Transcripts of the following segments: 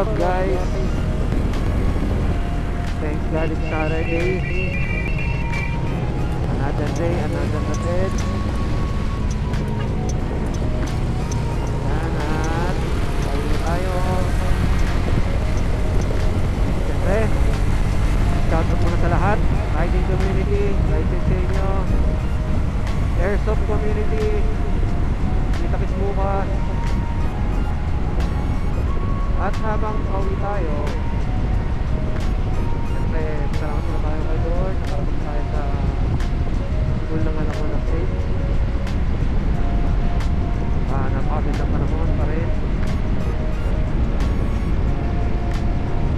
up guys? Thanks God it's Saturday. Another day, another method. Yan at tayo tayo. Siyempre, shoutout muna sa lahat. Riding community, riding sa inyo. Airsoft community, kita-kits bukas. At habang pauwi tayo, siyempre salamat muna tayo kay Lord. Nakarating tayo sa school ng anak ko na safe. Napakagandang panahon pa rin.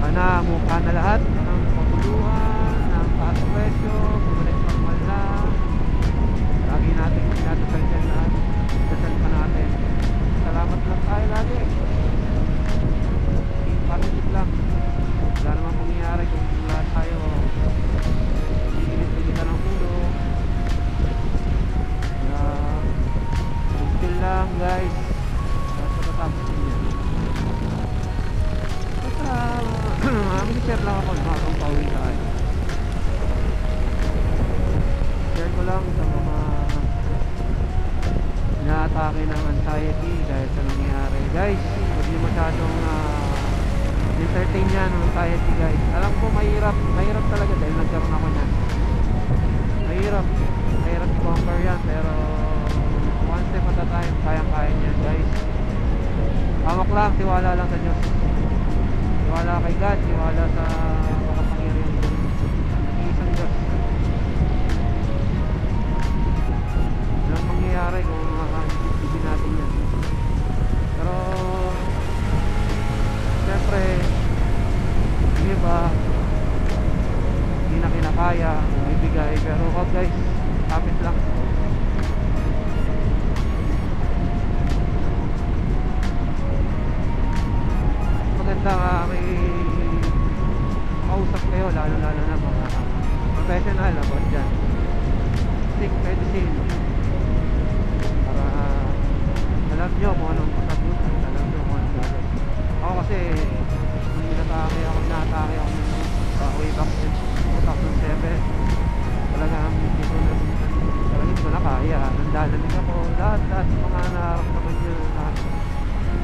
Sana mukha na lahat ng paguluhan, ng taas presyo, bumalik normal na. Lagi natin pinadasal dyan lahat. Dasal pa natin. Salamat lang tayo lagi. Positive lang. Wala namang mangyayari kung lahat tayo pilit-pilitan ng ulo. Chill lang guys. Basta matapos niya. Basta mag-share lang ako kung pauwi tayo. Share ko lang sa mga inaatake ng anxiety dahil sa nangyayari. Guys, huwag niyo masyadong entertain yan ng anxiety guys. Alam ko mahirap talaga dahil nagkaroon ako niyan. Mahirap i-conquer yan, pero one step at a time, kayang-kaya niyan guys. Hamak lang, tiwala lang sa Diyos. Tiwala kay God, tiwala sa makapangyarihan Diyos. Isang Diyos. Walang mangyayari kung makakasipin natin yan. Pero siyempre hindi ba hindi na kinakaya ibigay, pero wag guys, kapit lang. Maganda may kausap kayo, lalo na mga professional about dyan, sick medicine, para alam nyo kung anong kasagutan, alam nyo kung anong gagawin. Ako kasi natake ako way back in 2007. Talagang hindi ko na kaya. Nandalamig ako, lahat mga naramdaman nyo na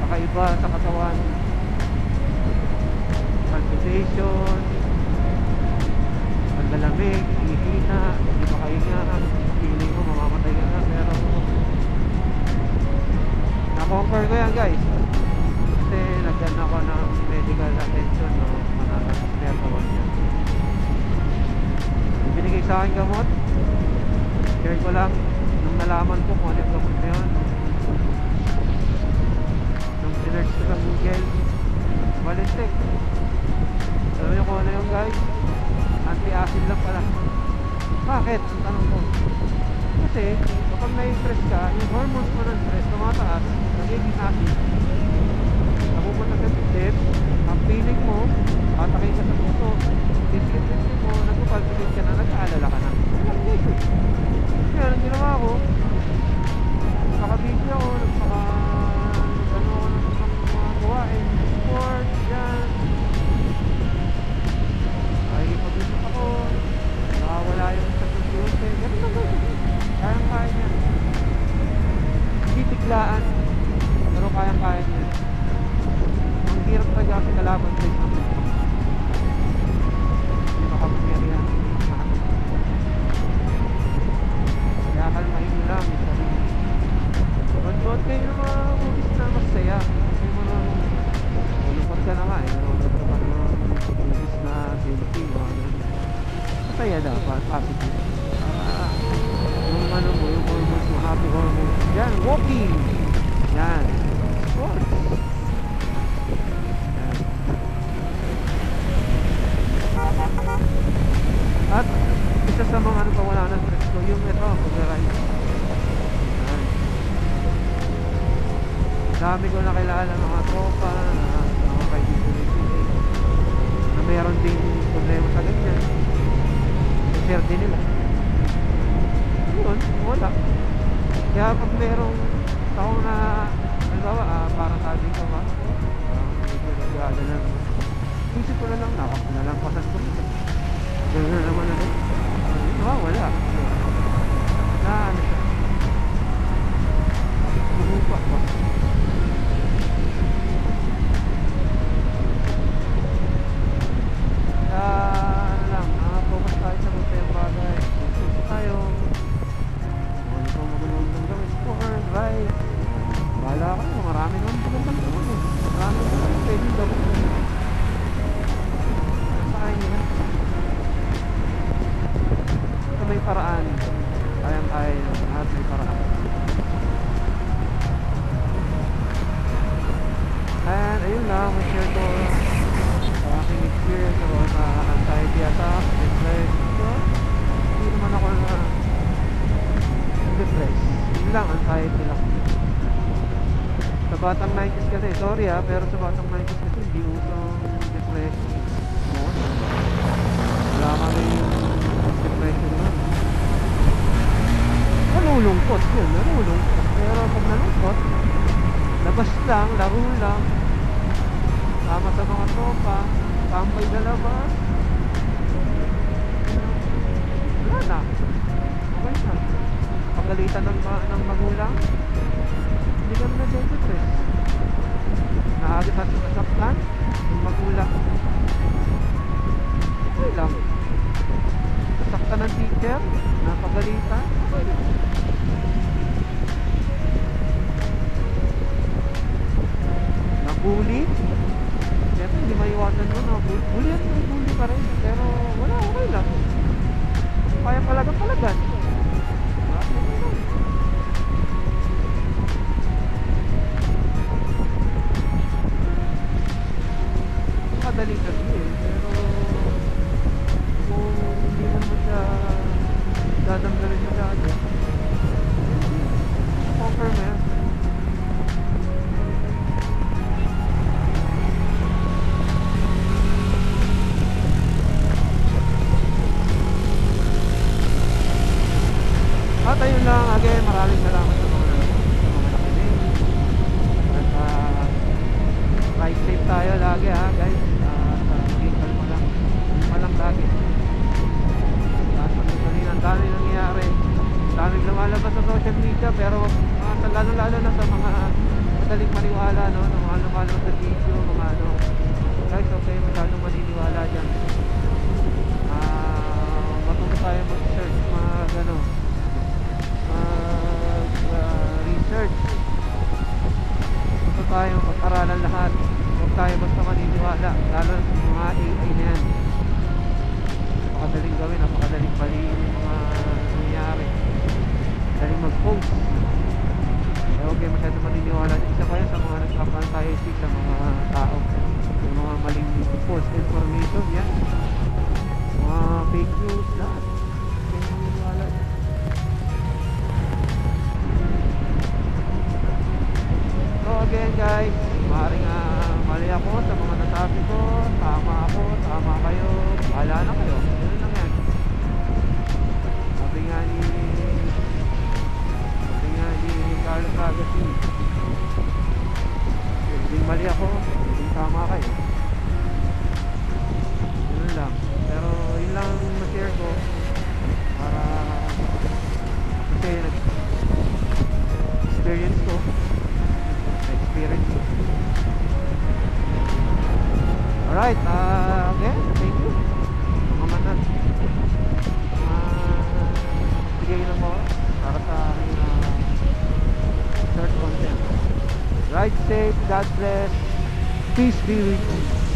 kakaiba sa katawan, palpitation, pandalamig, hihina, hindi makahinga, feeling mo mamamatay ka na, pero na-conquer ko yan guys. Kasi nagdan ako ng medical attention, no? Mananang tawag niya. Ibinigay sa akin gamot. Share ko lang nung nalaman ko kung ano yung gamot na yun. Nung sinerge ko sa Google, Valentic. Alam niyo kung ano yung guys? Anti-acid lang pala. Bakit? Ang tanong ko. Kasi kapag na-stress ka, yung hormones mo ng stress tumataas, nagiging acid. Napupunta sa dibdib, ang feeling mo, patakay ka sa puso, dibdib mo, nagpapalpitin ka na, nag-aalala ka na. Kaya ang ginawa ko, nakabidyo ako, nagpaka-ano ako ng mga gawain, sport, yan. Ay, pag-isip ako, nakawala yung sa computer, ganun lang guys. Kayang-kaya niya. Hindi biglaan, pero kayang-kaya niya. Ang hirap talaga kasi kalaban sa isang mundo. Hindi makapangyarihan. Kaya kalmahin nyo lang yung sarili. Nood kayo ng mga movies na masaya. Kasi mga ulupot ka na nga eh. Nanonood ka pa ng movies na guilty. Masaya dapat, positive. Para yung ano mo, yung hormones mo, happy hormones. Yan, walking! Yan, sports. At isa sa mga ano pa wala na stress ko, yung ito, pag-ride. Dami ko nakilala mga tropa na mga kaibigan na mayroon din problema sa ganyan. I-share din nila. Yun, wala. Kaya pag mayroong taong na halimbawa, parang sabi ko ba, medyo gala na naman. Isip ko na lang, nakapinalampasan ko. Gano'n na naman ulit. Wala. Na ano siya. Bumupa pa. Ano lang, focus tayo sa mga bagay. Focus tayo. Ano pa magandang gawin? Sport, ride. Bahala kayo, marami naman magandang gawin. Marami naman pwedeng gawin. Saan yan? Ito may paraan. Kayang-kaya at may paraan. And ayun lang, share ko sa aking experience about anxiety attack, depressed. So, hindi naman ako na depressed. Yun lang, anxiety lang. Sa batang 90s kasi, sorry pero sa batang 90s kasi hindi usong depression. Wala kami depression nun. Nalulungkot yun, nalulungkot. Pero pag nalungkot, labas lang, laro lang, sama sa mga tropa, tambay na labas. Wala na. Okay na. Pagalitan ng magulang, hindi kami na-depress. Naagit at nasaktan ng magulang. Okay lang. Nasaktan ng teacher, napagalitan. Okay lang. Bully, siyempre hindi maiwasan mo na bully at may bully pa rin, pero wala, okay lang, kaya palagan madali kasi pero kung hindi mo siya dadamdamin masyado, conquer mo yan. At ayun lang, again, maraming salamat sa mga nakinig. At ride safe tayo lagi guys. Maging kalma lang lagi. At pagkakalina, ang dami nangyayari. Ang daming lumalabas sa social media, pero lalo na sa mga madaling maniwala, no? Ng mga lumalabas sa video, mga ano. Guys, okay, masyadong maniniwala dyan. Matuto tayo mag-search, mga gano'n. Research. Gusto tayo pag-aralan lahat. Huwag tayo basta maniniwala, lalo sa mga AI na yan. Napakadaling gawin, napakadaling baliin yung mga nangyayari. Daling mag-post. Kaya huwag kayo masyado maniniwala. Isa pa yan sa mga nagpapantayaisip sa mga tao, yung mga maling post information yan, mga fake news, lahat. Huwag kayo maniniwala. So again guys, maaaring mali ako sa mga nasabi ko, tama ako, tama kayo, bahala na kayo, yun lang yan. Sabi nga ni Carlos Agassi, hindi mali ako, hindi tama kayo, yun lang. Pero yun lang ma-share ko para kasi experience ko. Alright, again, thank you mga man bigay ng oras para sa aking short content. Ride safe, God bless, peace be with you.